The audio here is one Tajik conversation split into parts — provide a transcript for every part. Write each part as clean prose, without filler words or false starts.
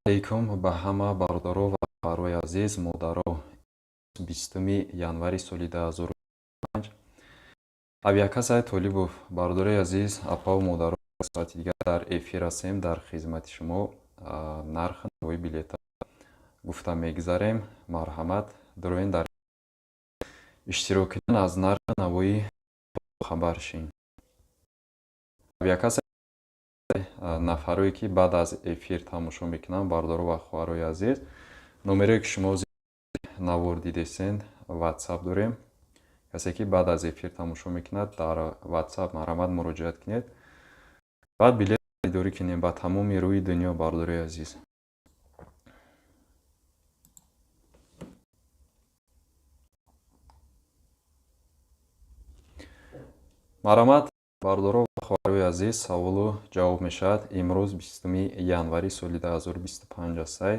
алейкум ба ҳама бародаро ва хоҳарои азиз, модаро. 20 январи соли 2025 авиакасай Толибов, бародарои азиз, апа ва модаро, соати дигар дар эфир ҳастем, дар хизмати шумо. Нархи навои билета гуфта мегзарем. Марҳамат, дуроин дар иштирок кардан аз нархи навои хабар шин. Авиакасай нафарое ки баъд аз эфир тамошо мекунанд, бародаро ва хоҳарои азиз, номере ки шумо навор дидесен WhatsApp дорем. касе ки баъд аз эфир тамошо мекунад, дар WhatsApp марҳамат муроҷиат кунед. баъд билет харидорӣ кунем ба тамоми рӯи дунё, бародарои азиз. марҳамат, бародаро ва хоҳарои азиз, саволу ҷавоб мешавад. имрӯз 20 январи соли 2025 астай.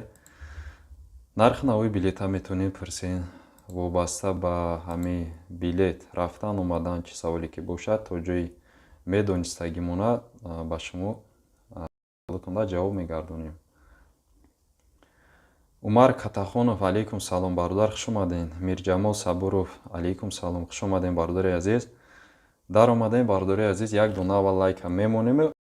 нархи навои билета метавонем пурсен. вобаста ба ҳамин билет рафтан омадан чӣ саволе ки бошад, то ҷои медонистагӣ монад, ба шумо саволотонда ҷавоб мегардонем. умар Катахонов, алейкум салом бародар, хуш омаден. Мирҷамол Сабуров, алейкум салом, хуш омаден бародари азиз. дар омаден бародари азиз, як дона ва лайка мемонем,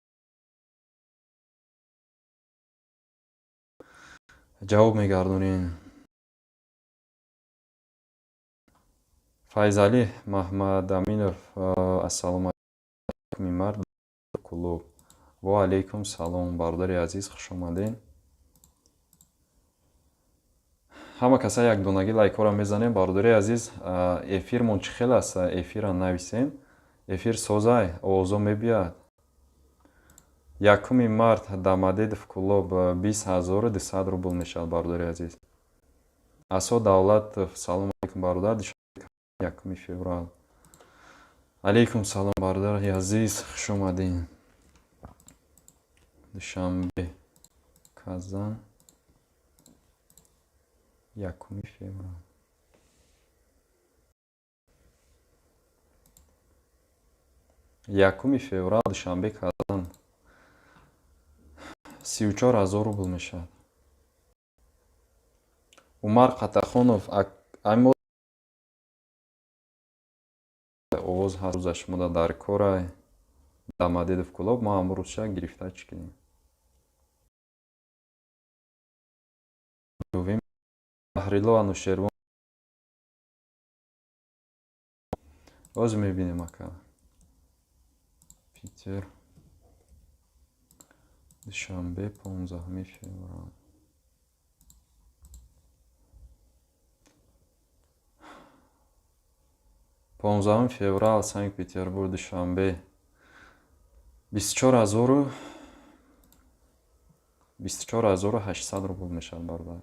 ҷавоб мегардонем. Файзали Маҳмадаминов, ассалому алейкум. Мард Кулуб, ва алейкум салом бародари азиз, хуш омаден. ҳама каса як донаги лайкора мезанем. бародари азиз, эфирмон чӣ хел аст? эфира нависем. эфир созай, овозо мебияд. 1 март Дамадедов Кулуб 20,200 рубл мешавад бародари азиз. Асо Давлатов, салом алейкум бародар. 1 феврал. алейкум салом бародари азиз, хуш омадин. душанбе Казан 1 феврал. Якуми феврал душанбе Казан 34,000 рубл мешавад. Умар Катахонов, овоз ҳаст рӯза шумо дар корай. Дамадедов Кулуб, ма амрӯз ша гирифта чӣ кунем? Баҳрило Анушервон, оз мебинем ака. Питер душанбе 15 феврал. феврал Санкт-Петербург душанбе 24,800 рубл мешавад бародар.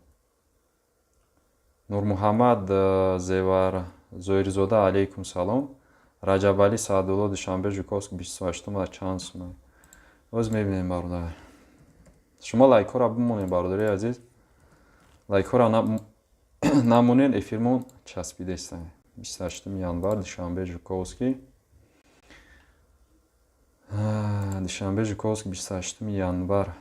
Нурмуҳаммад Зевар Зоирзода, алейкум салом. Раҷабали Саадулло душанбе Жуковск 28 чанд сум. оз мебинем бародар. шумо лайкора бимонед бародари азиз. лайкора намонед, эфирмон часпидест. 28 январ душанбе Жуковский. душанбе Жуковск 28 январ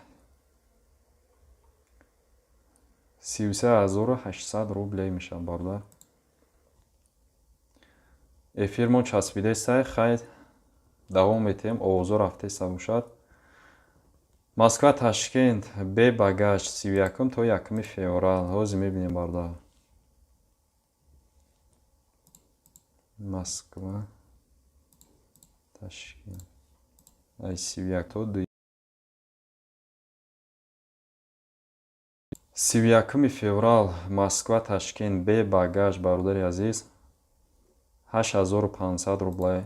33,800 рублей мешавад бародар. эфирмон часпидест. хайр давом метем, овозо рафтеста бошад. Москва Ташкент бе багаж 31 то 1 феврал. ҳозир мебинем бародар. Москва Ташкент 31 то 31 феврал. Москва Ташкент бе багаж бародари азиз 8500 рублей.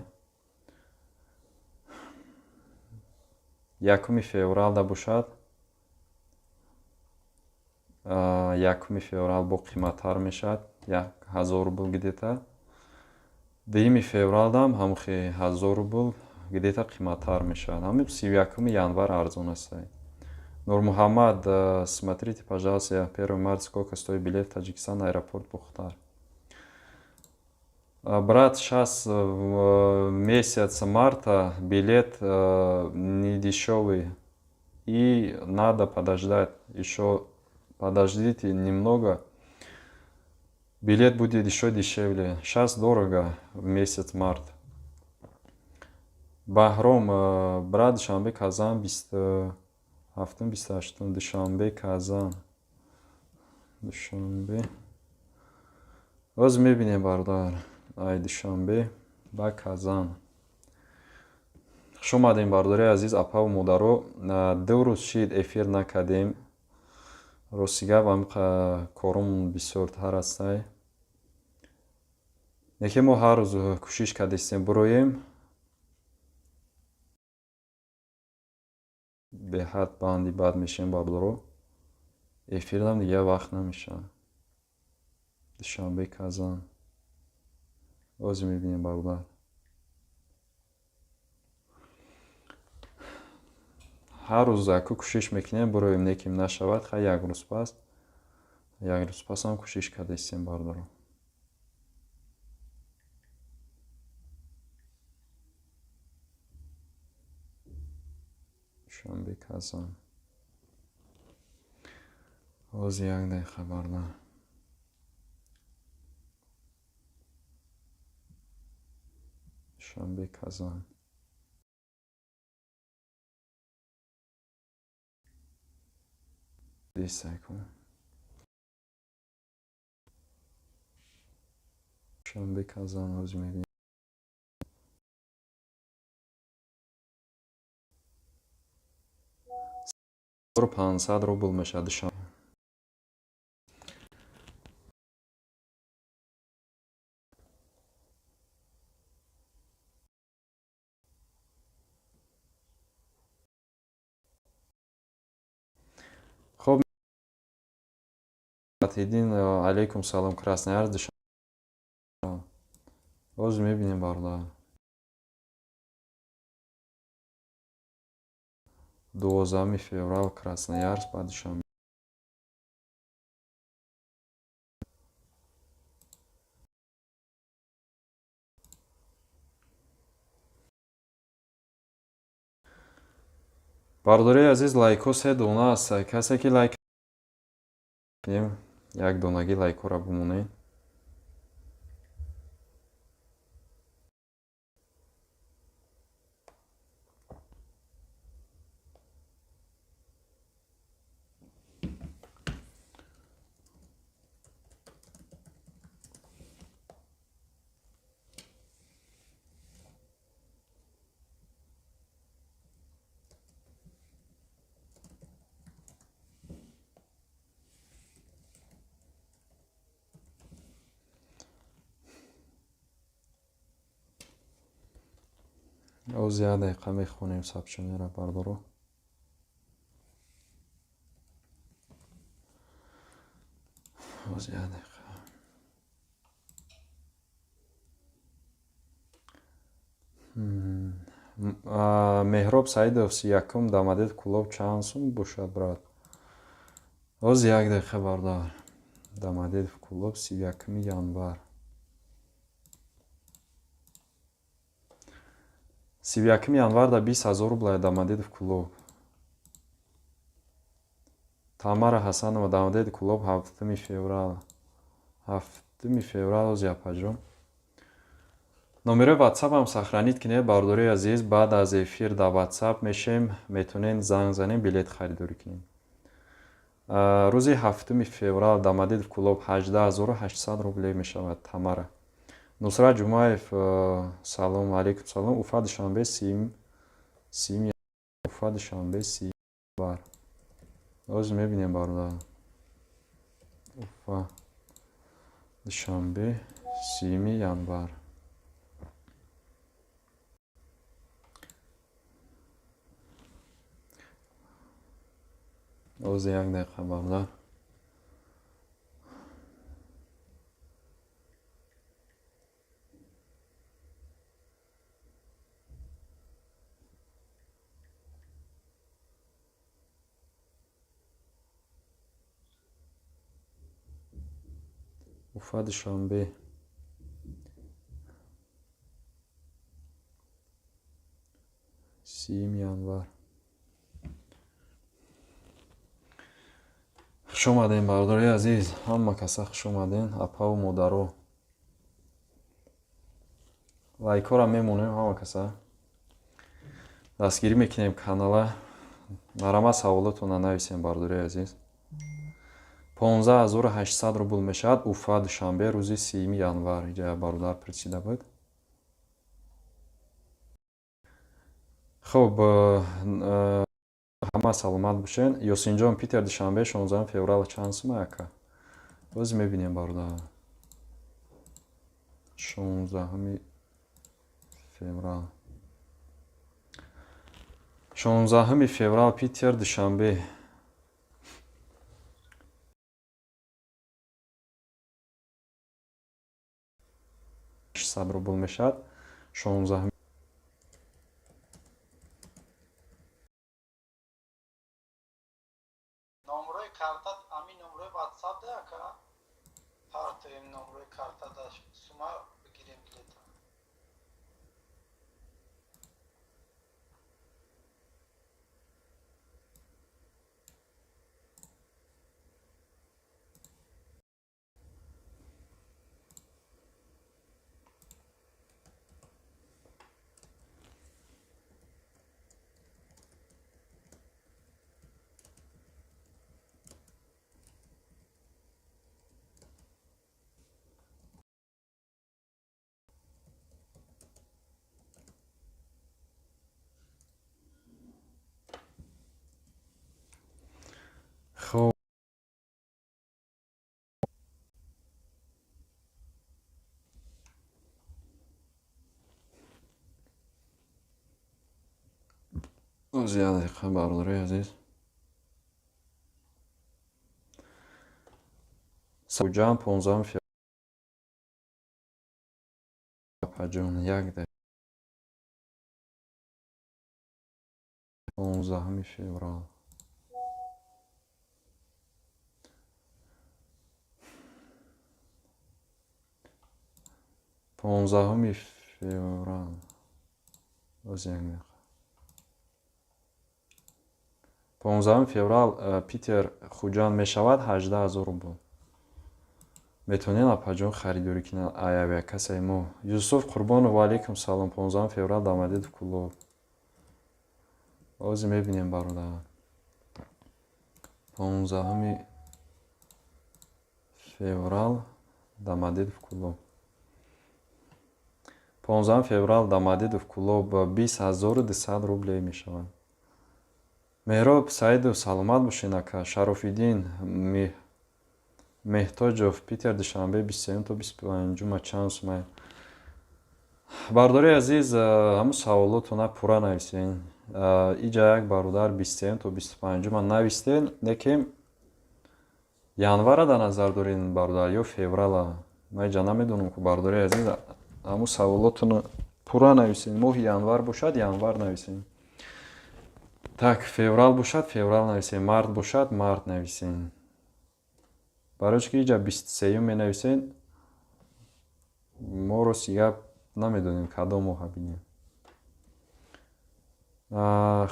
1 феврал да бошад. 1 феврал бо қиматтар мешад, 1000 рубл гидета. 2 феврал дам ҳамхи 1000 рубл гидета қиматтар мешад. ҳамин 31 январ арзон аст. Нурмухаммад, смотрите, пожалуйста, 1 марта сколько стоит билет в Таджикистан, аэропорт Бухтар. Брат, сейчас в месяц марта билет не дешевый. И надо подождать. Еще подождите немного. Билет будет еще дешевле. Сейчас дорого в месяц март. Бахром, брат, Душанбе, Казан, 27-28, Душанбе, Казан. Душанбе. Оз мебинем, бардар. Ай, Душанбе, ба Казан. Хуш омадем, бардори азиз, апа ва модаро. 2 рӯз шид эфир накардем. Ростига вам корум бисёртар астай. Яке мо ҳар рӯз кӯшиш кардем бироем. Беҳад банди бад мешем бардоро. Эфирам дига вақт намешавад. Душанбе, Казан. Оз мебинем бардар. ҳар рӯз аку кӯшиш мекунем бироем, неким нашавад. Хай як рӯз пас. Як рӯз пасам кӯшиш кардем бардоро. Душанбе, Казан. Оз як дақиқа бардар. Душанбе, Казан. Душанбе, Казан, оз мебинем. Ру 500 рубл мешавад Душанбе. خب دیدین علیکم سلام Красноярск Душанбе. Оз мебинем бардар. 12 феврал Красноярск ба Душанбе. Бардори азиз, лайкҳо 3 дона аст. Касе ки лайк кунем, як донаги лайкҳоро бимонед. Оз як дақиқа мехонем сабчонеро бардоро. Оз як дақиқа. Меҳроб Саидов 31 дамадед кулоб чанд сум бошад, брат? Оз як дақиқа бардар. Дамадед кулоб 31 январ. 31 январ да 20,000 рубл дамадед кулоб. Тамара Ҳасанова дамадед кулоб 7 феврал. 7 феврал оз япаҷон. номерои ватсапам сохранид кинед, бардори азиз. Баъд аз эфир дар ватсап мешем, метавонем занг занем, билет харидорӣ кунем. рӯзи 7 феврал дамадед кулоб 18800 рубле мешавад. Тамара. Нусрат Ҷумаев, салом алейкум, салом. Уфа Душанбе 3 Уфа Душанбе 3 январ. Оз мебинем бардар. Уфа Душанбе 3 январ. Оз як дақиқа бардар. уфа душанбе, 30 январ. хуш омадем бародари азиз, ҳама каса хуш омадем. Апаву модаро лайкора мемонем, ҳама каса дастгирӣ мекунем канала. марама саволотона нависем бародари азиз. 15800 рубл мешавад. уфа душанбе рӯзи 30 январ. иҷа бародар пурсида буд. хуб, ҳама саломат бошен. ёсинҷон питер душанбе 16 феврал чанд сума ака? оз мебинем бародар. 16 феврал. 16 феврал питер душанбе. $600 рубл мешавад. 16 номерои картат амин номерои ватсап да ака партоем номерои картата сума бигирем билета. хуб, оз як дақиқа бародари азиз. хуҷанд 15 феврал. апаҷон як дақиқа. 15 феврал. فеврал. оз як дақиқа. 15 феврал питер хуҷанд мешавад 18000 рубл. метавонед апаҷон харидорӣ кунед. аявия касаи мо. юсуф қурбонов алейкум салом. 15 феврал дамадид куллоб. оз мебинем бародар. 15 феврал дамадидов куллоб. 15 феврал дамадидов куллоб 20200 рублей мешавад. меҳроб саидов саломат бошед ака. шарофиддин меҳтоҷов питер душанбе 23 то 25 чанд сума? бародари азиз, ҳамун саволотона пурра нависен. иҷа як бародар 23 то 25 навистен, лекин январа дар назар дорен бародар ё феврала? ман иҷа намедонам ки бародари азиз ҳамун саволотона пурра нависен. моҳи январ бошад январ нависен. так, феврал бошад феврал нависен. март бошад март нависен. барои ки иҷа 23 менависен, мо росига намедонем кадом моҳа бинем.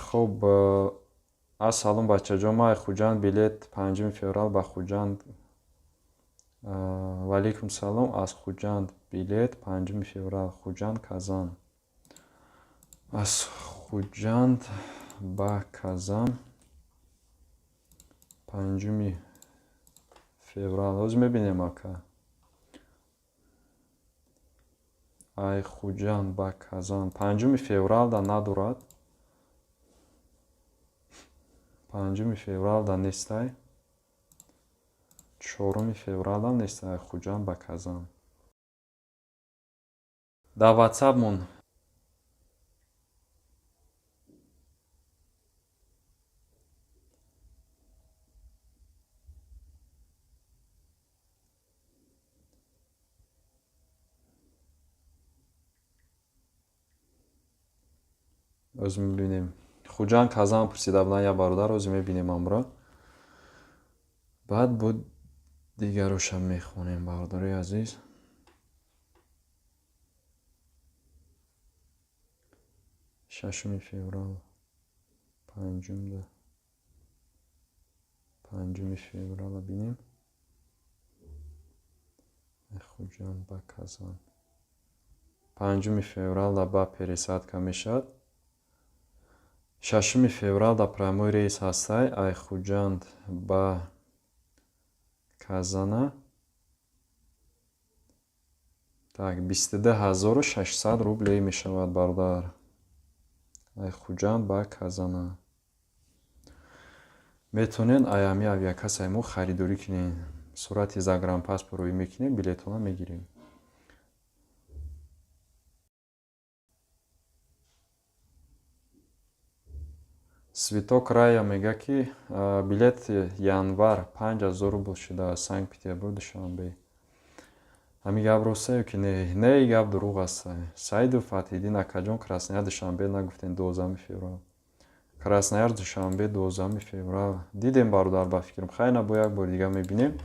хуб, ассалом бачаҷон, ман хуҷанд билет 5 феврал ба хуҷанд. валейкум салом. аз хуҷанд билет 5 феврал. хуҷанд казан. аз хуҷанд ба казан 5 феврал. оз мебинем ака. ай хуҷанд ба казан 5 феврал да надорад. 5 феврал да нестай. 4 феврал да нестай. хуҷанд ба казан. да ватсап мон. оз мебинем. хуҷанд казан пурсида буданд як бародар. оз мебинем амро. баъд буд дигарушам мехонем бардори азиз. Шашуми феврал, панҷуми феврала бинем. Хуҷанд ба Казан. 5 феврал ба пересадка мешавад. 6 феврал да прямой рейс ҳастай Айхуҷанд ба Казана. Так, 22600 рублей мешавад бародар. Айхуҷанд ба Казана. Метонен аями авиакасаи мо харидорӣ кунем. Сурати загранпаспорт рӯй мекунем, билетона мегирем. Свиток Рая мега ки билет январ 5000 рубл шуда Санкт-Петербург Душанбе. Ами гап ростаю ки не гап дурӯғ аст. Саиду Фатҳиддин акаҷон Краснояр Душанбе нагуфтен 12 феврал. Краснояр Душанбе 12 феврал. Дидем бародар ба фикрам. Хай набо як бор дига мебинем.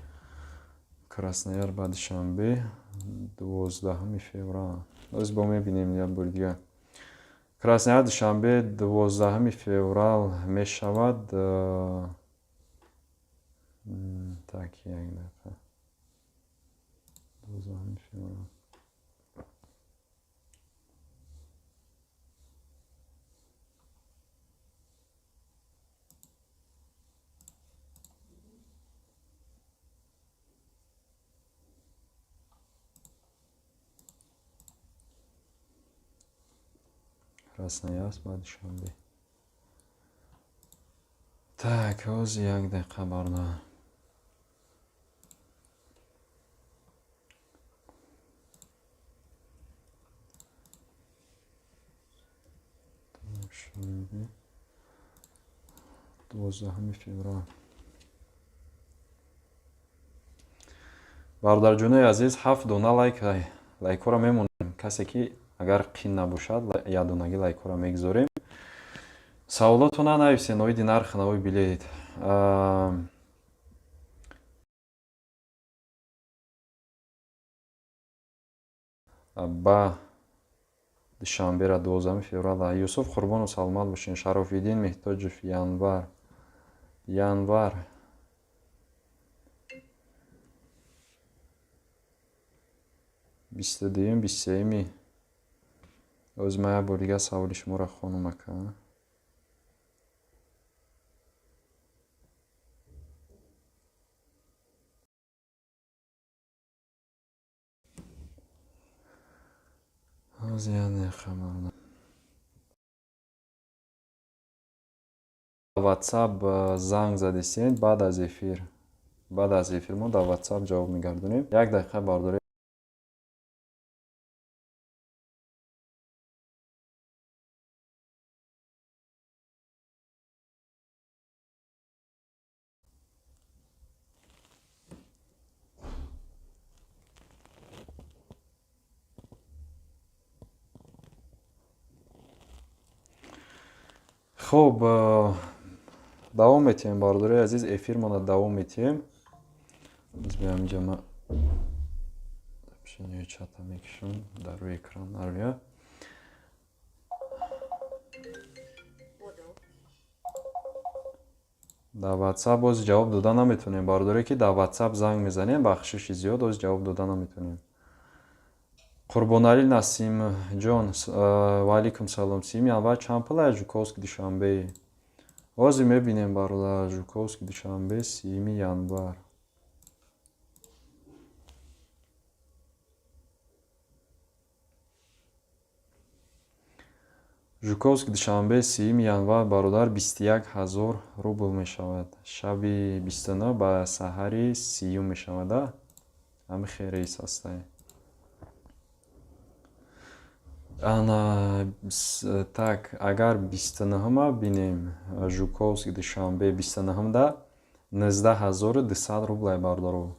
Краснояр ба Душанбе 12 феврал. Оз бо мебинем як бор дига. Краснояр Душанбе 12 феврал мешавад. Так, як дақа. 12 феврал. Краснояр ба Душанбе. Так, оз як daqiqa бародар. Душанбе 12 феврал. Бародарҷонои азиз, 7 дона лайкора мемонем. Касе ки агар қин набошад, ядонаги лайкора мегзорем. Саволотона нависен, оиди нарх навои билет. Ба Душанбера 12 феврал. Юсуф Қурбонов саломат бошен. Шарофиддин Меҳтоҷов январ 22-23 оз мая бор дига саволи шуморо хонум ака. оз яне хабар WhatsApp занг задесен баъд аз эфир мо дар WhatsApp ҷавоб мегардонем. Як дақиқа бардорем. хуб, давом метиҳем бародари азиз, эфирмона давом метиҳем. Ҳаминҷа ма пешаниҳои чата мекушам дар рӯи экран нарвия. дар WhatsApp боз ҷавоб дода наметонем. Бародаре ки дар WhatsApp занг мезанем, бахшиши зиёд оз ҷавоб дода наметонем. Қурбонали Насимҷон, ва алайкум салом. 3 январ чанд пул Жуковский Душанбе? Ози мебинем бародар. Жуковский Душанбе 3 январ. Жуковский Душанбе 3 январ бародар 21000 рубл мешавад. Шаби 29 ба саҳари 30 мешавад. Ҳами хел рейс ҳастай. Так, агар 29 бинем Жуковский Душанбе 29 да 19200 рублай бародаро.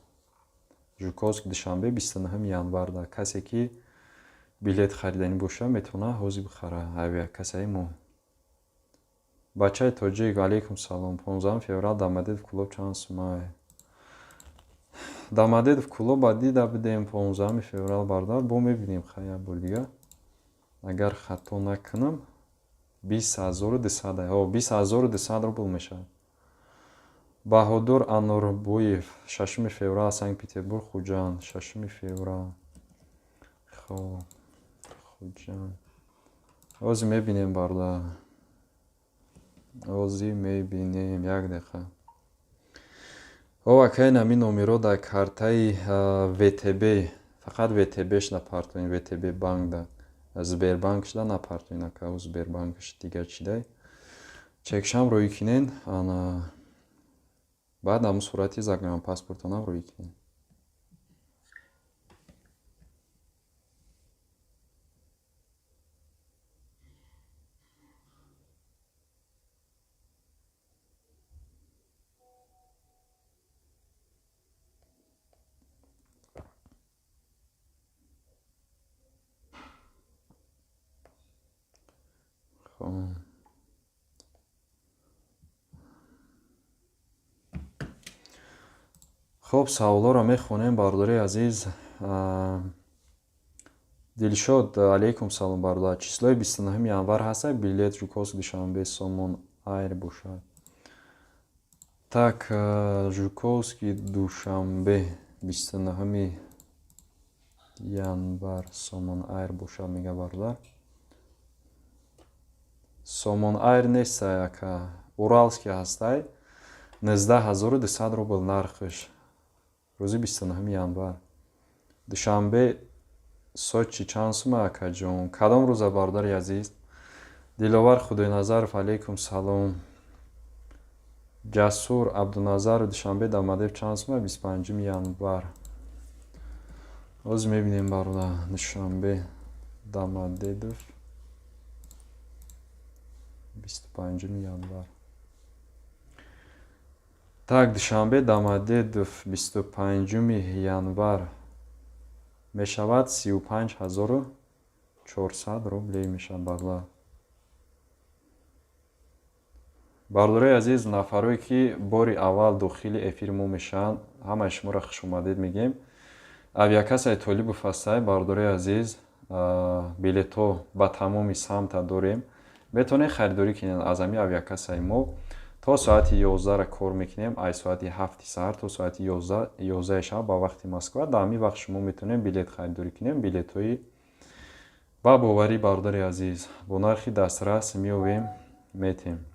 Жуковский Душанбе 29 январ да. Касе ки билет харидани боша метавона ҳозир бихара авиакасаи мо. Бачаи тоҷик, алайкум салом. 15 феврал дар Мадид клуб чанд сумай? Дамадедов клуба дида бидем 15 феврал бардар бо мебинем хая бор дигар. Агар хато накунам 20200 20200 рубл мешавад. Баҳодур Анурбоев 6 феврал Санкт-Петербург Хуҷанд 6 феврал. Хоб Хуҷанд ози мебинем барда. Ози мебинем як деқа. Овакай нами номеро дар картаи ВТБ фақат ВТБш напартоин ВТБ банк да Сбербанкш да напартоин ака Сбербанкш дигар чидай. Чекшам рӯй кинен ана баъд ҳамун сурати загранпаспортонам рӯй кинен. خب سوال‌ها میخونیم برادر عزیز. دلشاد علیکم سلام برادر. چислои 29 январ ҳаст билет Жуковск душанбе Сомон Айр бошад. Так Жуковский душанбе 29 январ Сомон Айр бошад мега бардар. Сомон Айр нест яка Уралский ҳастай 19200 рубл нархш. Рӯзи 29 январ душанбе Сочи чанд сума акаҷон? Кадом рӯза бародари азиз? Диловар Худойназаров алейкум салом. Ҷасур Абдуназаров душанбе Дамадев чанд сума? 25 январ. Оз мебинем бародар душанбе Дамадев 25 январ. Так душанбе Дамадедов 25 январ мешавад 35400 рублей мешавад бардар. Бародари азиз, нафарои ки бори аввал дохили эфири мо мешаванд, ҳамаи шуморо хушомадед мегем. Авиакасаи Толибов ҳастай. Бародари азиз, билетҳо ба тамоми самта дорем. метавонед харидорӣ кинед аз ҳамин авиакасаи мо. То соати 11 кор мекунем, ай соати 7 саҳар то соати 11 шаб ба вақти Москва. Дар ҳамин вақт шумо метавонед билет харидорӣ кинем. Билетҳои ба боварӣ бародари азиз бо нархи дастрас меовем метем.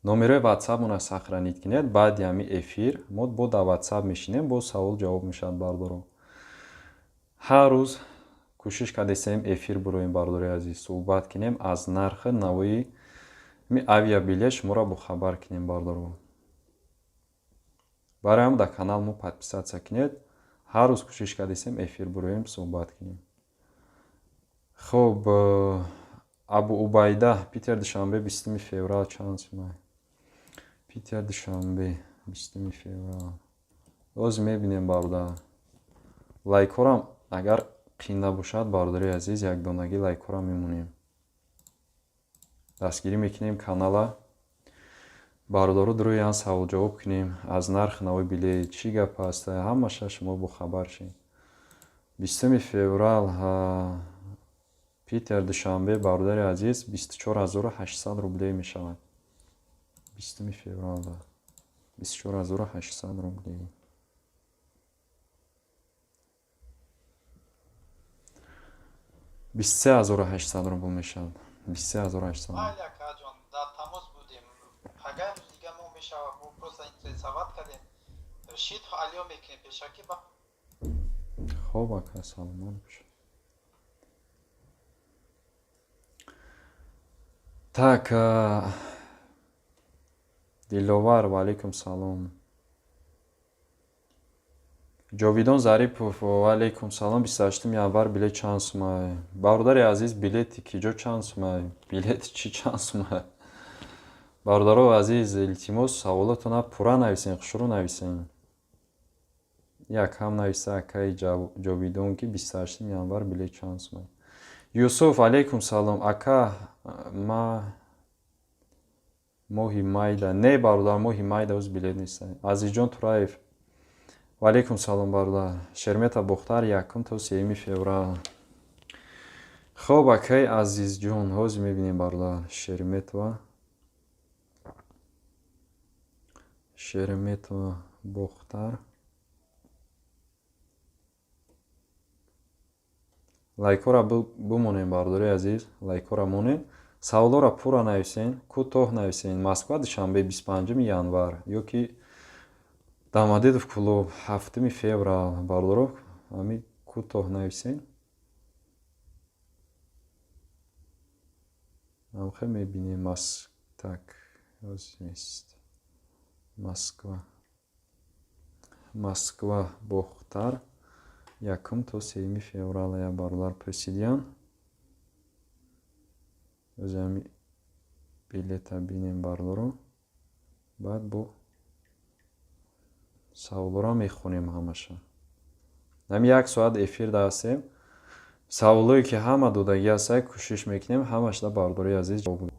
номерои ватсапмона сахранид кинед. баъди ҳамин эфир мо бо дар ватсап мешинем, бо савол ҷавоб мешавад бародаро. ҳар рӯз кӯшиш кардем эфир буроем бародари азиз, суҳбат кинем аз нархи навои авиабилет шуморо бохабар кинем бародаро. барои ҳам дар канал мо подписатсия кинед. ҳар рӯз кӯшиш кардем эфир буроем, суҳбат кинем. хоб Абу Убайда Питер душанбе 20 феврал чанд сума? Питер душанбе 20 феврал. оз мебинем бародар. лайкорам агар қин набошад бародари азиз, якдонаги лайкорам мемонем. дастгирӣ мекунем канала. бародаро дуруи ан савол ҷавоб кунем аз нархи навои билет чӣ гап аст, ҳамаша шумо бохабар шед. 20 феврал Питер душанбе бародари азиз 24800 рублей мешавад. 20 феврал 24800 рублей. بیست سه هزار و هشتصد رو میشد. 23800. Али акаҷон дар тамос будем. Агар дига мо мешава бо просто интересоват кардем. Шид алё мекунем пешаки ба. Хоб ака саломон бош. Так Диловар ва алейкум салом. Ҷовидон Зарипов ва алейкум салом. 28 январ билет чанд сума? Бародари азиз, билети киҷо чанд сума? Билети чӣ чанд сума? Бародаро азиз, илтимос саволотона пурра нависен, хушрӯ нависен. Якам нависа акаи Ҷовидон ки 28 январ билет чанд сума? Юсуф алейкум салом. Ака моҳи майда. Не бародар, моҳи майда уз билет неста. Азизҷон Тураев وعلیکم سلام برادر. شرمتا بختر یکم تا 3 فوریه. خب اکی عزیز جون هاز میبینیم برادر. شرمتا بختر. лайкора бумонем бардори азиз, лайкора монем. Саволора пурра нависен, кӯтоҳ нависен. Москва душанбе 25 январ ёки Дамадедов клуб 7 феврал бардоров ами кӯтоҳ нависен. Амхе мебинем так озист. Москва Бохтар 1 то 3 феврал я барлар пресидиан. Озами билета бинем барлоро. Баъд бо саволора мехонем ҳамаша. Ами 1 соат эфир дастем. Саволое ки ҳама додаги ҳастай кӯшиш мекунем ҳамашда бардори азиз ҷавоб бидем.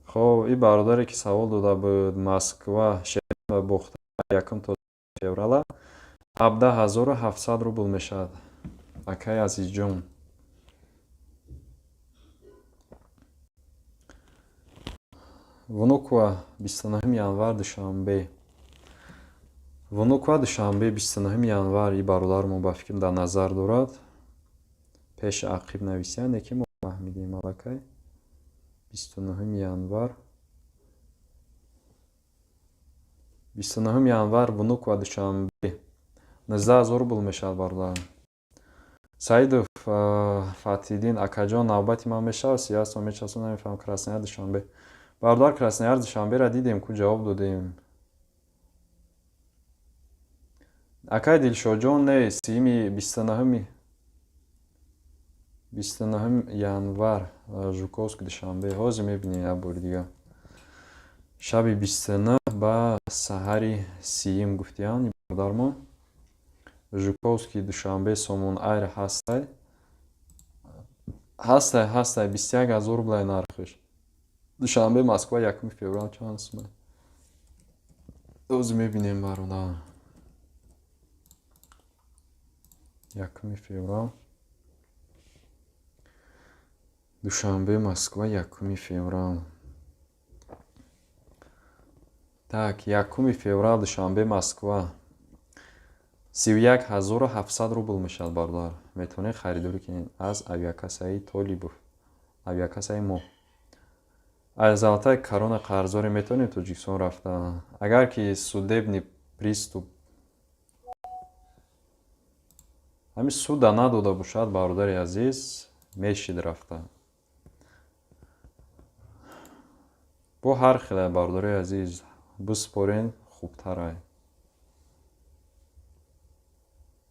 хоб и бародаре ки савол дода буд Москва Шермета Бохтар 1 то феврала 17700 рубл мешавад. Акай азизҷон. Вунуква 29 январ душанбе. Вунуква душанбе 29 январ и бародармо ба фикр дар назар дорад. Пеши ақиб нависян неки мо фаҳмидем алакай. 29 январ. 29 январ вунуква душанбе 19000 рубл мешавад бародар. Саидов Фатидин акаҷон навбати ман мешавад. Сиёсо мечасу намефаҳмам Краснояр душанбе. Бародар Краснояр душанберо дидем ку ҷавоб додем. Акай Дилшоҷон не 29 январ Жуковск душанбе ҳозир мебинем як бори дигар. Шаби 29 ба саҳари 30 гуфтиян бародармо. Жуковский душанбе Сомон Айр ҳастай 21000 рублай нархш. Душанбе Москва 1 феврал чанд сумай. Ҳозир мебинем бародар. 1 феврал. Душанбе Москва 1 феврал. Так 1 феврал Душанбе Москва 31700 рубл мешавад бародар. Метавонед харидорӣ кунед аз авиакассаи Толибов. Авиакассаи мо. Аз Золотая корона қарзори метавонед Тоҷикистон рафта. Агар ки судебный приступ ҳами суда надода бошад бародари азиз мешид рафта. бо ҳар хеле бародари азиз биспорен хубтарай.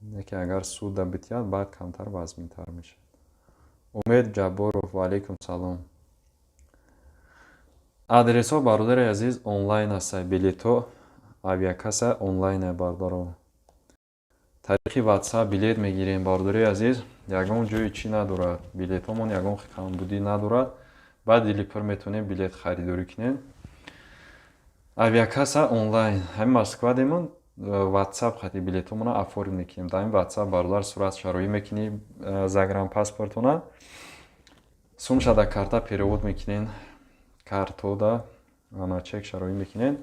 Неки агар суда битияд баъд камтар вазминтар мешад. Умед Ҷабборов ваалейкум салом. Адресҳо бародари азиз онлайн ҳастад. Билетҳо авиакасса онлайн бародаро. Тариқи WhatsApp билет мегирем бародари азиз. Ягон ҷои чӣ надорад. Билетҳомон ягон камбудӣ надорад. Баъд дилипур метавонем билет харидорӣ кунем. Авиакасса онлайн. Ҳами Москва демон WhatsApp хати билетҳомона оформим мекунем. Дар WhatsApp бародар сурат шароӣ мекунем загранпаспортона. Сумшада карта перевод мекунем. Картода ана чек шароӣ мекунем.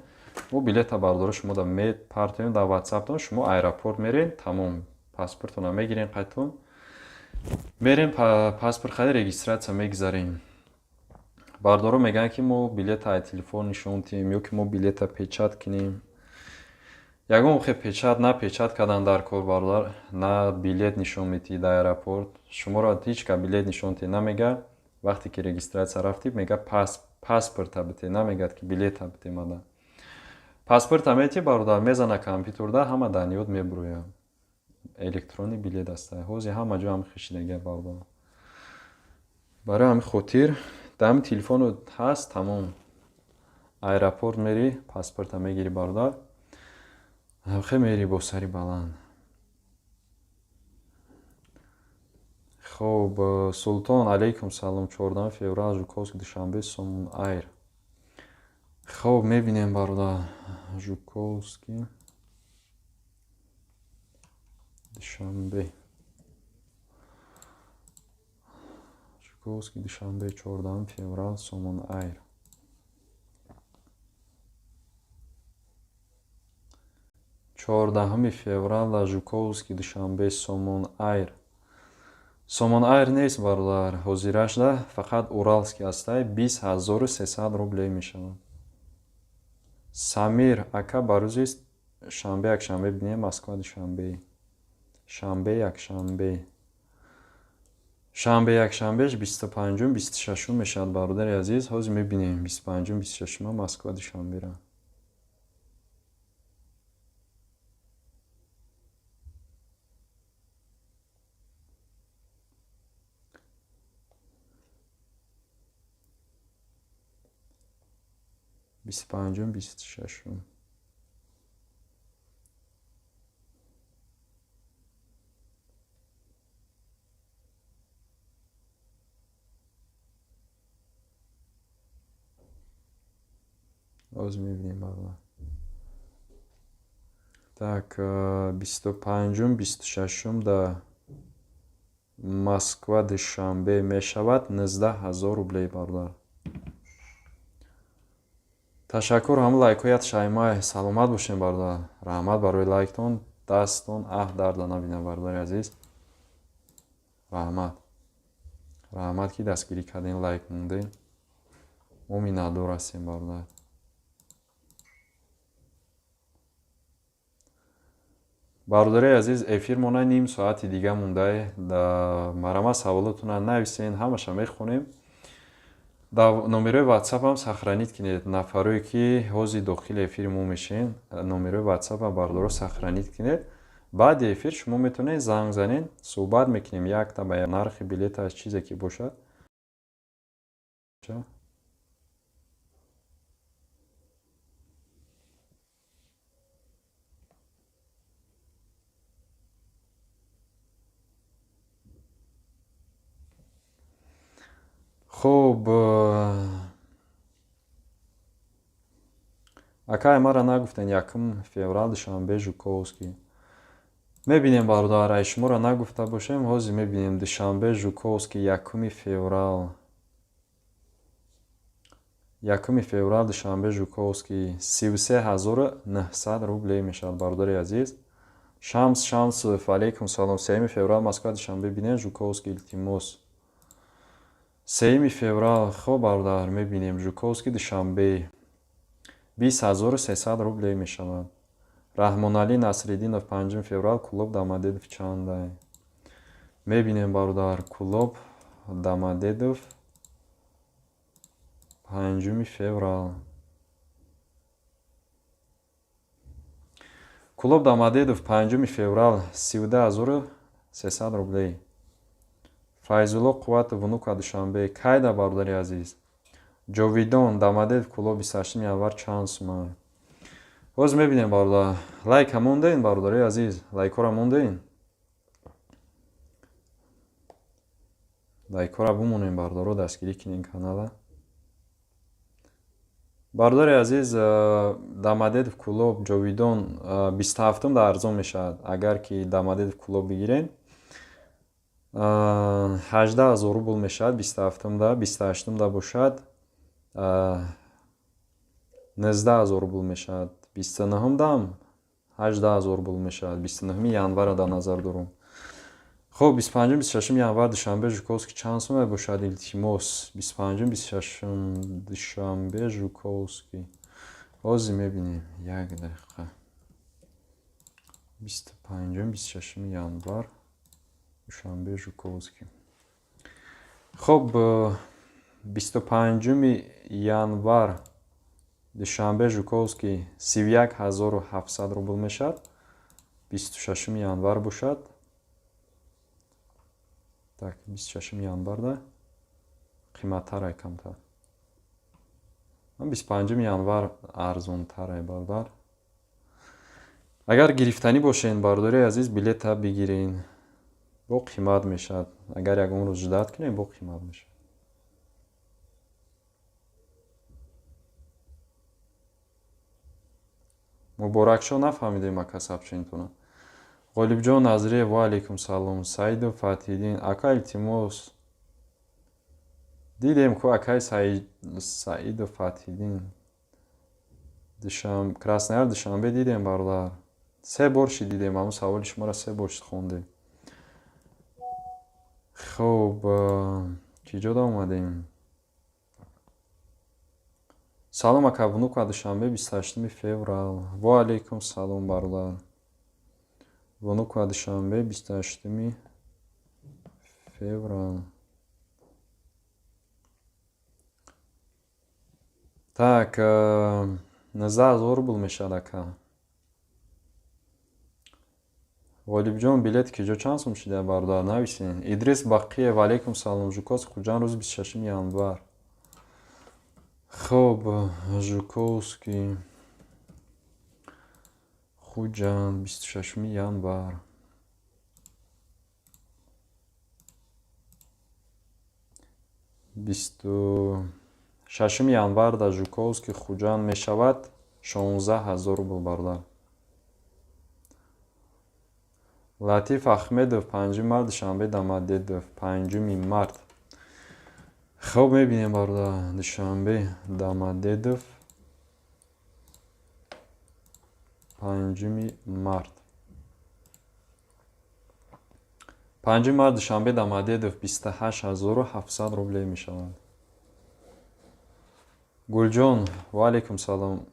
Бо билета бародаро шумо да мепартоем дар WhatsApp-тон. Шумо аэропорт мерен, тамом паспортона мегирен қайтон. Мерем паспорт хади регистратсия мегзарем. Бародаро мегӯянд ки мо билета телефон нишон диҳем ё ки мо билета печат кунем. Ягон вақте печат на печат кардан дар кор бародар на билет нишон медиҳӣ дар аэропорт. Шуморо ҳеҷ ка билет нишон диҳӣ намегӯяд. Вақте ки регистратсия рафтӣ мегӯяд паспорта бите, намегӯяд ки билета бите мада. Паспорта мети бародар мезана компютерда ҳама дар ниёд мебурояд. Электронный билет ҳастай. ҳозир ҳама ҷо ҳами хишидагия бародар. Барои ҳамин хотир дар телефону ҳаст тамом. Аэропорт мери, паспорта мегири бародар. Хе мери бо сари баланд. Хоб Султон алейкум салом 14 феврал Жуковск Душанбе Сомон Айр. Хоб мебинем бародар. Жуковский душанбе. Жуковский душанбе 14 феврал Сомон Айр. 14 феврал Жуковский душанбе Сомон Айр. Сомон Айр нест бародар, ҳозираш да фақат Уралский астай 20300 рублей мешавад. Самир ака ба рӯзи шанбе якшанбе бинем Москва душанбе. Шанбе якшанбе. Шанбе якшанбеш 25 26 мешавад бародари азиз. ҳозир мебинем 25 26 Москва душанбера. بیست پنجم بیست ششم باز میبینیم بالا. Так, 25-ум 26-ум да Москва душанбе мешавад 19000 рублей бародар. Ташаккур ҳама лайкҳоят шаймай саломат бошем бародар. Раҳмат барои лайктон. Дасттон аҳ дарда набинад бародари азиз. Раҳмат. Раҳмат ки дастгирӣ кардин, лайк мондем. Мо миннатдор ҳастем бародар. бародари азиз, эфир монай ним соати дига мондай. Марама саволотуна нависен, ҳамаша мехонем. дар номерои ватсапам сахранид кинед. Нафарое ки ҳозир дохили эфири мо мешен, номерои ватсапам бардоро сахранид кинед. баъди эфир шумо метавонед занг занед, суҳбат мекунем якта ба нархи билета чизе ки бошад. хуб, акай мара нагуфтен 1 феврал душанбе Жуковский. мебинем бародар, ай шуморо нагуфта бошем, ҳозир мебинем душанбе Жуковский 1 феврал. 1 феврал душанбе Жуковский 33900 рублей мешавад бародари азиз. Шамс алейкум салом. 3 феврал Москва душанбе бинем Жуковский илтимос. 3 феврал хоб бародар мебинем Жуковский душанбе 20300 рублей мешавад. Раҳмонали Насриддинов 5 феврал Кулоб Дамадедов чандай. мебинем бародар Кулоб Дамадедов 5 феврал. Кулоб Дамадедов 5 феврал 12300 рублей. Файзулло Қувватов Внука душанбе кайда бародари азиз. Ҷовидон Дамадедов Кулоб 28 январ чанд сума. ҳозир мебинем бародар. Лайка мондем бародари азиз. Лайкора мондем. Лайкора бумонем бародаро дастгирӣ кинен канала. бародари азиз, Дамадедов Кулоб Ҷовидон 27 да арзон мешавад. агар ки Дамадедов Кулоб бигирен 18000 рубл мешавад. 27 да 28 да бошад 19000 рубл мешавад. 29 дам 18000 рубл мешавад. 29 январа дар назар дорум. хуб, 25 26 январ душанбе Жуковский чанд сум мебошад илтимос. 25 26 душанбе Жуковский. ҳозир мебинем. Як дақиқа. 25 26 январ душанбе Жуковский. хуб, 25 январ душанбе Жуковский 31700 рубл мешавад. 26 январ бошад. Так, 26 январда қиматтар камтар. 25 январ арзонтар бародар. агар гирифтанӣ бошен бародари азиз, билета бигирен. бо қимат мешавад. агар ягон рӯз ждат кунем, бо қимат мешавад. муборакшо нафаҳмидем ака сабчинтуна. Ғолибҷон Назире ва алейкум салом. Саиду Фатҳиддин ака илтимос дидем ку акай Саиду Фатҳиддин Краснояр душанбе дидем бародар. 3 бор шидидем, ҳамун саволи шуморо 3 бор хондем. Хуб, ки ҷода омадем? Салом ака, внука душанбе 28 феврал. Ва алейкум салом бародар. Внука душанбе 28 феврал. Так, 19,000 рубл мешавад ака. Ғолибҷон билет ки ҷо чанд сум шида бародар нависен. Идрис Бақиев алейкум салом. Жуковский Хуҷан рӯзи 26 январ. Хуб, Жуковский Хуҷан 26 январ. Шашм январ дар Жуковский Хуҷан мешавад 16,000 рубл бародар. Латиф Ахмедов 5 март душанбе Дамадедов 5 март. Хуб, мебинем бародар. Душанбе Дамадедов 5 март. 5 март душанбе Дамадедов 28700 рубле мешавад. Гулҷон ва алейкум салом.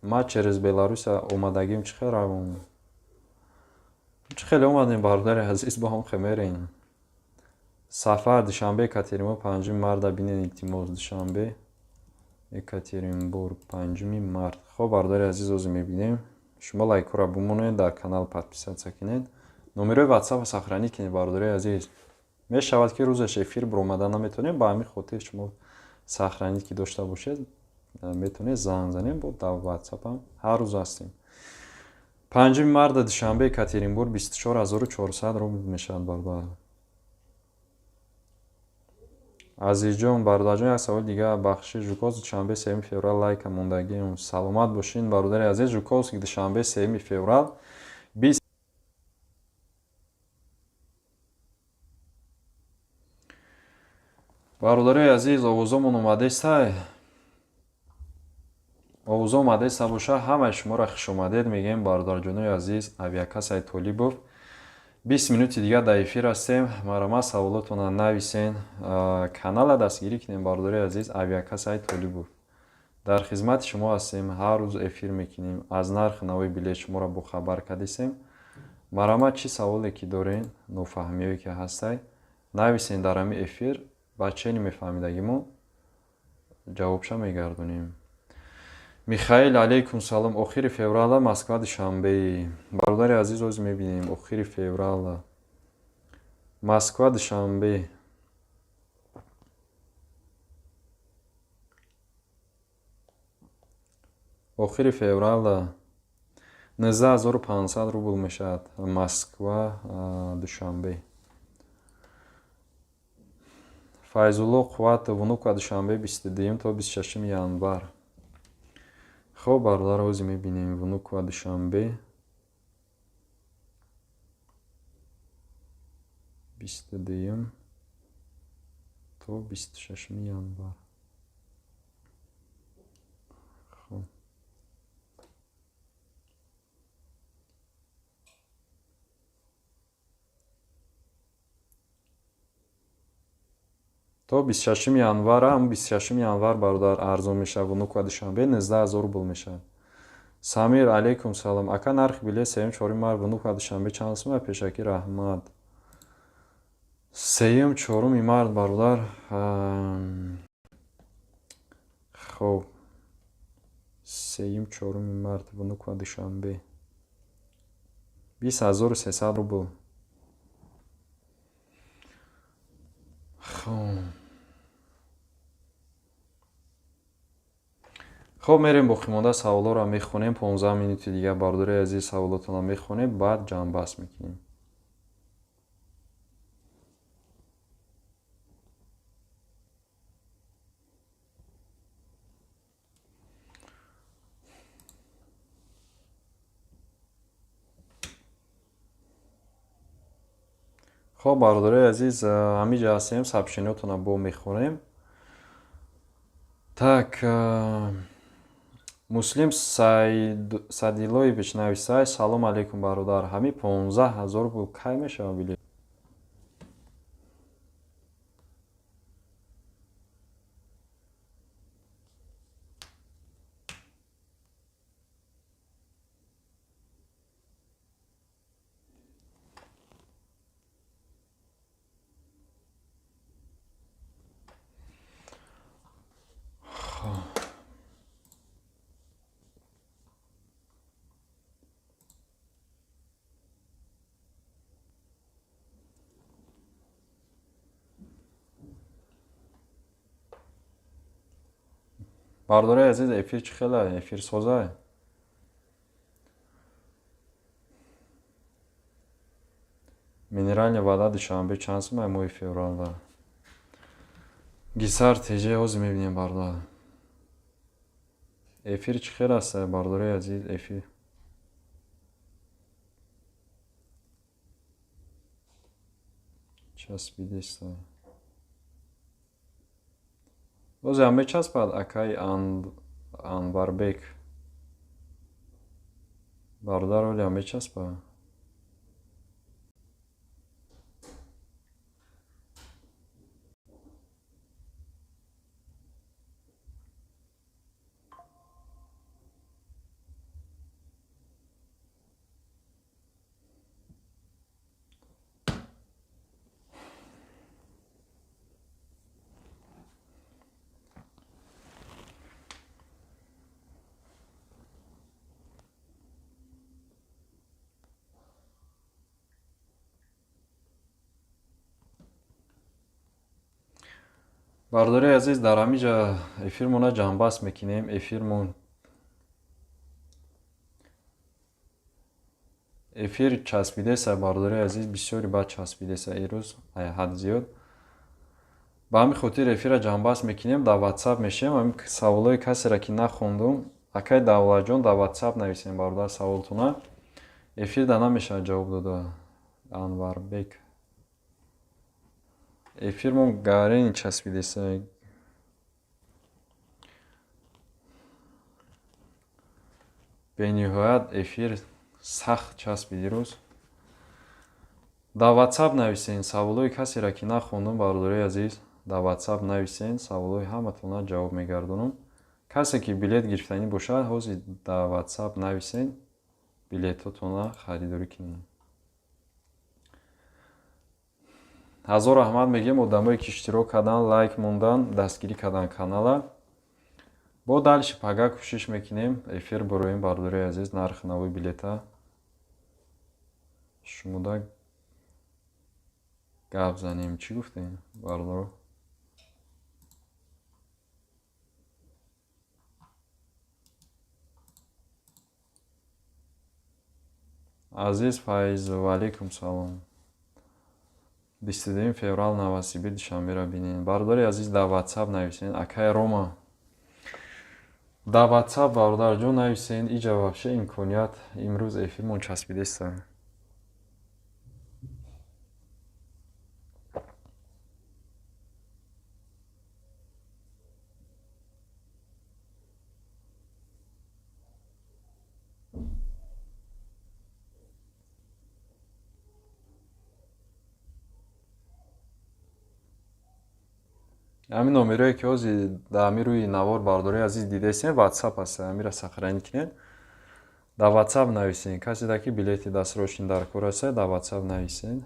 Ма через Беларусия омадагим чӣ хел равон? Чӣ хеле омадем бародари азиз, бо ҳам хемерем. Сафар душанбе Екатеринбург 5 март бинен илтимос. Душанбе Екатеринбург 5 март. Хуб бародари азиз, озӣ мебинем. Шумо лайкура бумонед, дар канал подписатсия кинед. Номерои WhatsApp сохранӣ кинед бародари азиз. Мешавад ки рӯзаш эфир биромада наметонем, ба ҳамин хотир шумо сохранӣ ки дошта бошед, метонед занг занем, бо дар WhatsApp ҳам ҳар рӯз ҳастем. 5 март душанбе Екатеринбург 24400 рубл мешавад бародар. Азизҷон, бародарҷон, як саволи дига бахши Жуковский душанбе 3 феврал лайка мондагием. Саломат бошин бародари азиз. Жуковский душанбе 3 феврал 20. Бародари азиз, овозомон омадеста. Овоза омадеста боша, ҳамаи шуморо хушомадед мегем бародарҷонои азиз. Авиакасаи Толибов 20 минути дига дар эфир ҳастем. Марама саволотона нависен, канала дастгирӣ кинем бародари азиз. Авиакасаи Толибов дар хизмати шумо ҳастем. ҳар рӯз эфир мекунем. Аз нархи навои билет шуморо бохабар кардесем. Марама чӣ саволе ки дорен, нофаҳмиёе ки ҳастай, нависен дар ҳамин эфир. ба чени мефаҳмидагимо ҷавобша мегардонем. Михаил алейкум салом. Охири феврала Москва душанбе. Бародари азиз, озӣ мебинем. Охири феврала Москва душанбе. Охири феврала 19500 рубл мешавад. Москва душанбе. Файзулло Қувватов внука душанбе 22 то 26 январ. Хуб бародар, озӣ мебинем. Внука душанбе 22 то 26 январ. Хуб. То 26 январ, ҳам 26 январ бародар арзон мешавад. Внука душанбе 19000 рубл мешавад. Самир алейкум салом. Ака нархи билет 3-4 март внука душанбе чанд сум? Пешакӣ раҳмат. 3-4 март бародар. Хуб. 3-4 март внука душанбе 20300 рубл. خب میریم با خیمانده سوالا را میخونیم. 15 минути دیگه برادر عزیز سوالاتون را میخونیم، بعد جمع بحث میکنیم. خب برادرای عزیز همینجا هستیم سبشیناتون رو با میخونیم. Так, Муслим Садилоевич нависай. Салом алейкум бародар. Ҳами 15,000 бу кай мешава билет? Бародари азиз, эфир чӣ хела? Эфир соза? Минеральная вода душанбе чанд сум моҳи феврал ва гисар теҷа ҳозир мебинем бародар. Эфир чӣ хел аст бародари азиз? Эфир часпидест. Бозе ҳам мечаспад акай Анварбек. Бародар оли ҳам мечаспад. Бародари азиз, дар ҳаминҷа эфирмона ҷамъбаст мекунем. Эфир часпидеса бародари азиз, бисёри бад часпидеса ирӯз ҳад зиёд. Ба ҳамин хотир эфира ҷамъбаст мекунем. Дар WhatsApp мешем. Ҳамин саволои касеро ки нахондум, акай Давлатҷон дар WhatsApp нависем бародар саволтуна. Эфирда намешавад ҷавоб дода. Анварбек эфирмон гарени часпидеса. бениҳоят эфир сахт часпиди рӯз. Дар WhatsApp нависен саволои касеро ки нахондум бародари азиз. Дар WhatsApp нависен саволои ҳаматона ҷавоб мегардонам. Касе ки билет гирифтанӣ бошад ҳозир дар WhatsApp нависен билетотона харидорӣ кунед. ҳазор раҳмат мегем одамое ки иштирок кардан, лайк мондан, дастгирӣ кардан канала. бо дали шипага кӯшиш мекунем эфир бароем бародари азиз нархи навои билета шумода гап занем. Чӣ гуфтем бародаро? Азиз Файз, ваалейкум салом. 22 феврал Новосибирск душанберо бинем. Бародари азиз, дар WhatsApp нависен. Акай Рома дар WhatsApp бародарҷон нависен. Иҷа вообще имконият имрӯз эфирмон часпидеста. ҳамин номерое ки ҳозир дар ҳамин рӯи навор бародари азиз дидесен WhatsApp аст. ҳамира сахранӣ кунед. Дар WhatsApp нависен. Каседа ки билети дастрочни дар кор аст дар WhatsApp нависен.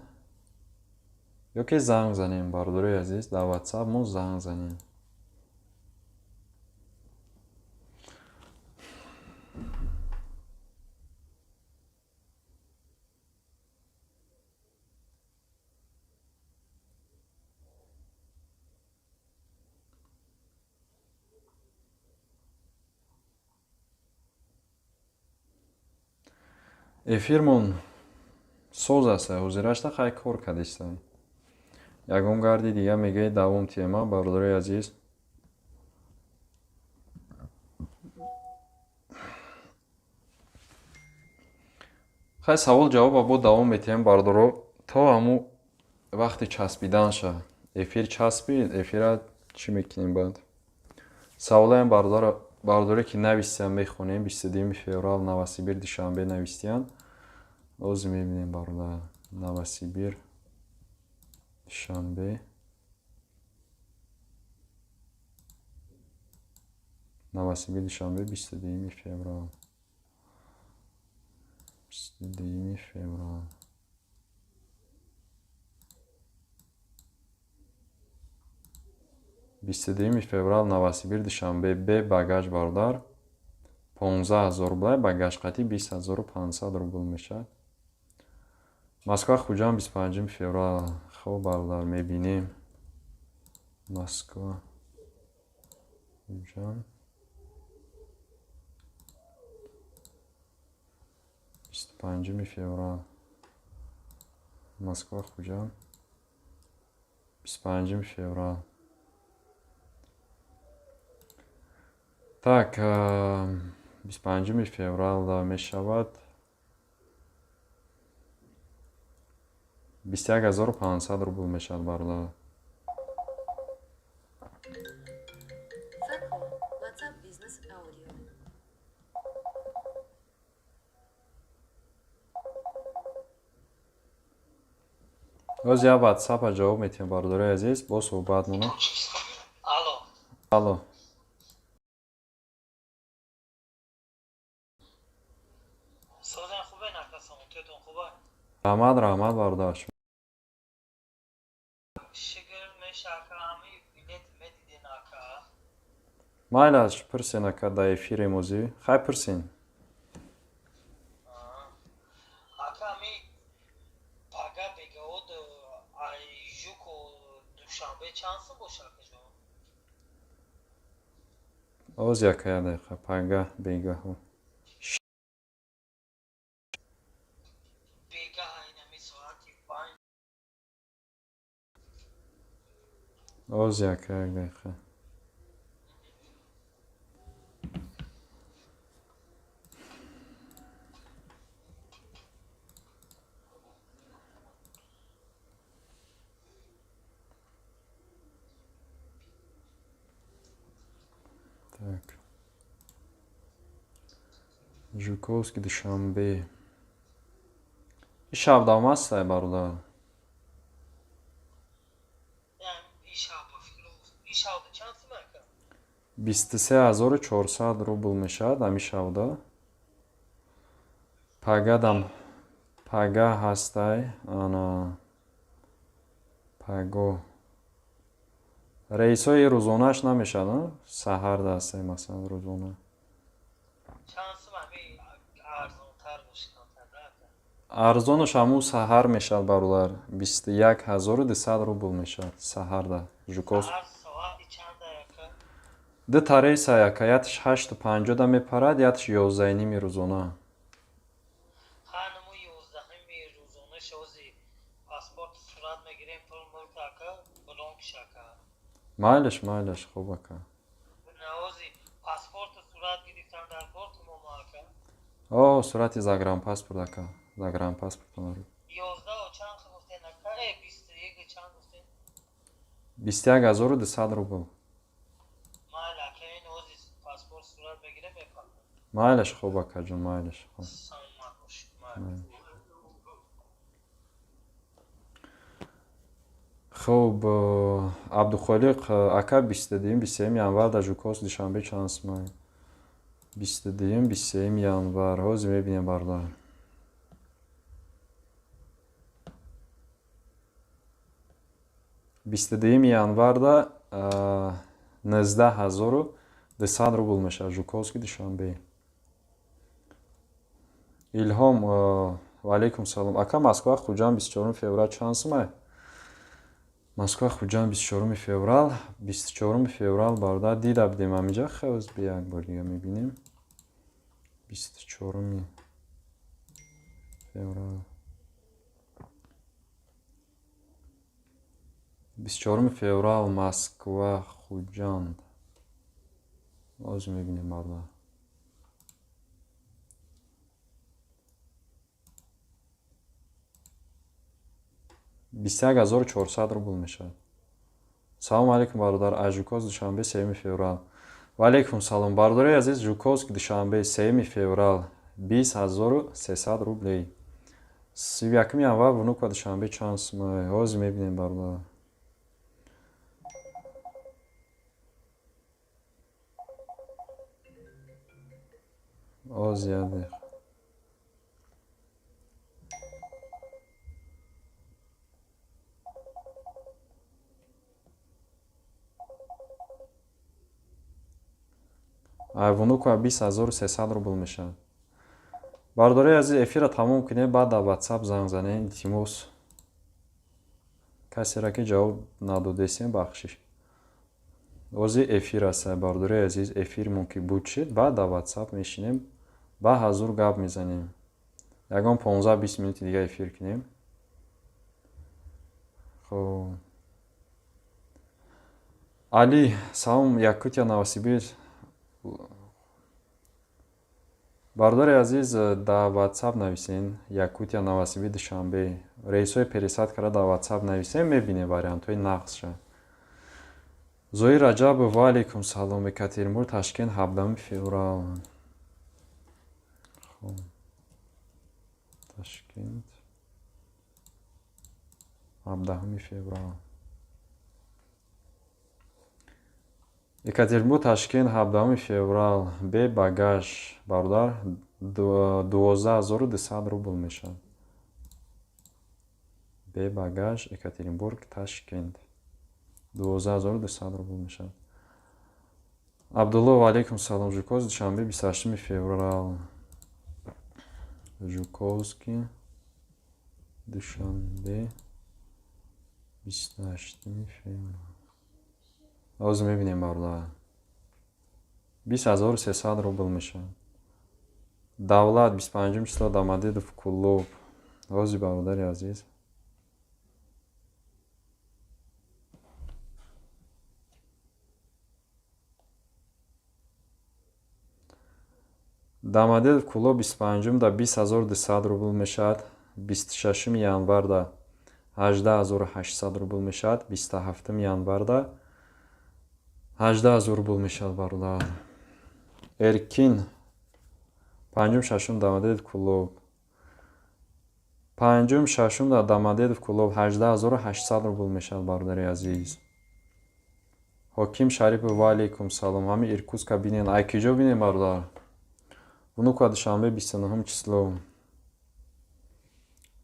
ёки занг занем бародари азиз. Дар WhatsApp мон занг занем. эфирмон соз аст. ҳозирашта хай кор кардеста. ягон гарди дига мегӯяд давом тема бародари азиз. хай савол ҷавоб бо давом метиҳем бародаро то ҳаму вақти часпидан ша эфир часпид, эфира чӣ мекунем баъд? Саволаям бардоре ки навистиям мехонем. 22 феврал Новосибир Душанбе навистиян. Ҳозир мебинем бародар. Новосибир Душанбе. Новосибир Душанбе 22 феврал. 22 феврал. феврал Новосибир Душанбе бе багаж бародар 15,000 рублай, багаж қати 20,500 рубл мешад. Москва Хуҷанд 25 феврал. Хуб бародар мебинем. Москва Хуҷанд 25 феврал. Москва Хуҷанд 25 феврал. Так, 25 феврал мешавад 21,500 рубл мешавад бародар. WhatsApp Business Audio. Оз я WhatsApp ҷавоб метиҳам бародари азиз, бо суҳбат монам. Алло. Алло. Созан хубе накасам, тетон хубе. Раҳмат бародар. Шигр мешака ами билет медидин ака. Майлаш пирсен ака да эфири музи. Хай пирсен. Ака ами пага бегаод ай жуко Душанбе чансы бошака ҷо? Оз яка дақиқа пага бегаҳо. Бега ҳайнами соати 5. Оз яка дақиқа. Так. Жуковский Душанбе. Ишаб давмастай бародар. Ишавда чансы мака? 23,400 рубл мешавад амишавда. Пага ҳастай. Ана паго. Рейсои рӯзонааш намешавад, саҳар дастай масалан рӯзона. Чансы мами арзонтар бошкантар ака. Арзонаш ҳамун саҳар мешавад бародар. 21,200 рубл мешавад саҳарда. Жуковский. Ҳар соати чанда ака? Дита рейса яка, яташ 8:50 мепарад, яташ 11:30 рӯзона. Ханаму 11-ими рӯзона шози паспорт сурат мегирем пул мулк ака, блонк шака. Майлаш хуб ака. Навози паспорт сурат гирифтан дар корт мома ака. О, сурати загранпаспорт ака. Загранпаспорт онро. 11 чанд гуфтен ака? 21 чанд гуфтен? 21,200 рубл. Майл ака, ин ози паспорт сурат бегирем мепа. Майлаш хуб ака ҷон, майлаш хуб. Саломат бош. Майл. Хуб, Абдухолиқ ака 22 январ дар Жуковский Душанбе чанс май. 22 январ. Ҳозир мебинем бародар. 22 январда 19,200 рубл мешавад Жуковский Душанбе. Илҳом, ваалейкум салом. Ака Москва Хуҷанд 24 феврал чанс май. Москва Хуҷанд 24 феврал. 24 феврал бародар дида будем амиҷа. Хез би як бор дига мебинем. 24 феврал. 24 феврал Москва Хуҷанд. Ҳозир мебинем бародар. 21400 рубл мешавад. Салом алейкум бародар, аз Жуковск душанбе 3 феврал. Ва алейкум салом бародари азиз, Жуковск душанбе 3 феврал 20300 рублей. 31 январ вунук ва душанбе чанд сумае? Ҳозир мебинем бародар. Ҳозир як дақиқа. Вунука 20300 рубл мешавад. Бародари азиз, эфира тамом кунем, баъд дар WhatsApp занг занем. Илтимос касеро ки ҷавоб надодесем бахшиш. Ҳозир эфир аст бародари азиз, эфирмон ки буд шид, баъд дар WhatsApp мешинем, ба ҳазур гап мезанем. Ягон 15-20 минути дига эфир кунем. Хоб Али, салом, Якутия, Новосибир. Бародари азиз, дар WhatsApp нависен, Якутия, Новосибир, Душанбе. Рейсҳои пересадкара дар WhatsApp нависен, мебинем вариантҳои нақсша. Зоир Раҷабов, ва алейкум салом, Екатеринбург, Ташкент, 17 феврал. Ташкент, 17 феврал. Екатеринбург, Ташкент, 17 феврал. Бе багаж, бародар, 12200 рубл мешавад. Бе багаж, Екатеринбург, Ташкент, 12200 рубл мешавад. Абдулло, ва алейкум салом, Жуковск душанбе 28 феврал. Жуковский душанбе 28 феврал. Ҳозир мебинем бародар. 20300 рубл мешавад. Давлат 25 число Дамадедов клуб. Ҳозир бародари азиз. Дамадедов клуб 25 да 20200 рубл мешавад. 26 январ да 18800 рубл мешавад. 27 январ да 18000 рубл мешавад бародар. Эркин 56 Дамадедов клуб. 56 да Дамадедов клуб 18800 рубл мешавад бародари азиз. Ҳоким Шарипов, ва алейкум салом. Ҳами Иркутска бинен. Ай киҷо бинем бародар? Вунука душанбе 29 число.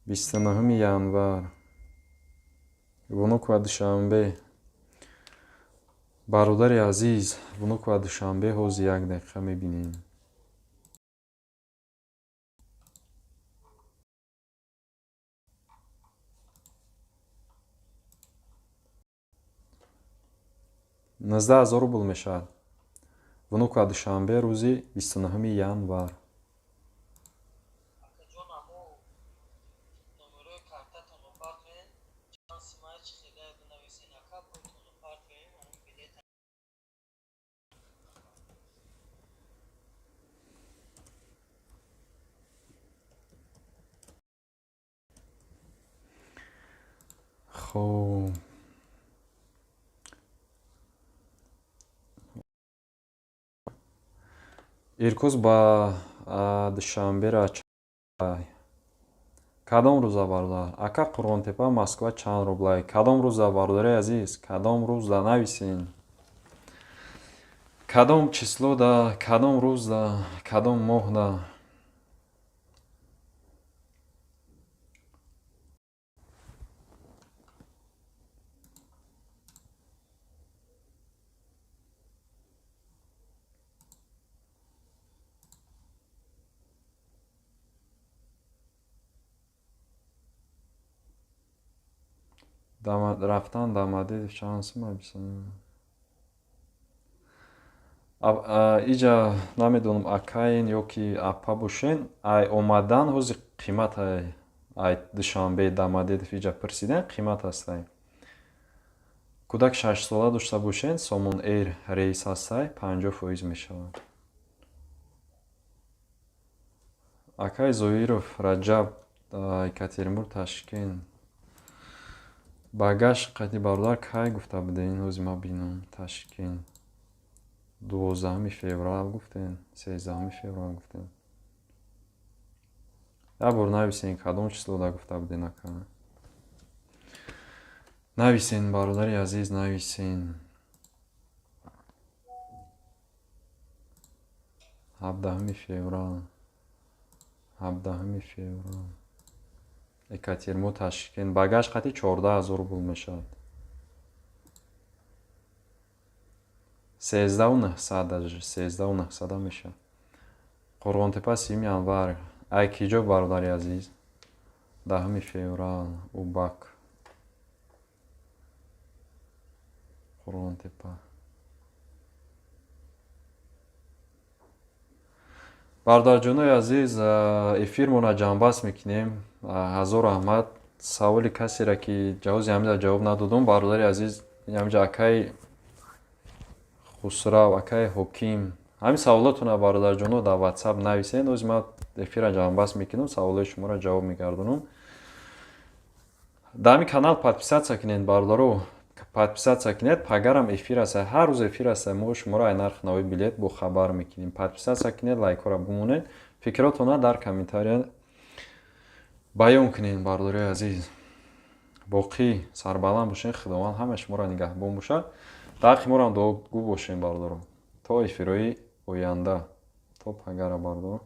29 январ. Вунука душанбе. Бародари азиз, вунука душанбе ҳозир як дақиқа мебинем. $19000 рубл мешавад. Вунука душанбе рӯзи 29 январ. Хоб Иркутск ба Душанбера кадом рӯза бародар? Ака Қурғонтепа, Москва чанд рублай? Кадом рӯза бародари азиз? Кадом рӯз да нависен? Кадом число да? Кадом рӯз да? Кадом моҳ да? рафтан Дамадедов чанд сума бисанем? Иҷа намедонам акаен ё ки апа бошен. Ай омадан ҳозир қимат ай Душанбе Дамадедов иҷа пирсиден қимат астай. Кӯдак 6 сола дошта бошен, Somon Air рейс астай, 50% мешавад. Акай Зоиров Раҷаб, Екатеринбург, Ташкент. багаж қади бародар кай гуфта будем рӯзи ма бинам Ташкент 12 феврал гуфтем 13 феврал гуфтем як бор нависен кадом числода гуфта будем ака нависен бародари азиз нависен 17 феврал Екатеринбург Ташкент багаж қати 14 000 рубл мешавад 13 900 мешавад Қурғонтепа 30 январ айкиҷо бародари азиз 10 феврал Убак Қурғонтепа бародарҷонои азиз эфирмона ҷамъбаст мекунем ҳазор раҳмат саволи касеро ки ҷавози ҳамида ҷавоб надодум бародари азиз ҳамҷа акаи хусрав акаи ҳоким ҳамин саволотона бародарҷоно дар WhatsApp нависед ози ма эфира ҷамъбаст мекунам саволои шуморо ҷавоб мегардонам дар ҳамин канал подписатсия кунед бародаро подписатсия кунед пагарам эфир аст ҳар рӯз эфир аст мо шуморо ай нархи навои билет бо хабар мекунем подписатсия кунед лайкҳоро бимонед фикротона дар комментария баён кунед бародари азиз боқӣ сарбаланд бошед худованд ҳамаи шуморо нигаҳбон бошад дар ҳаққи моро ҳам дуогӯ бошед бародаро то эфирҳои оянда то пагара бародаро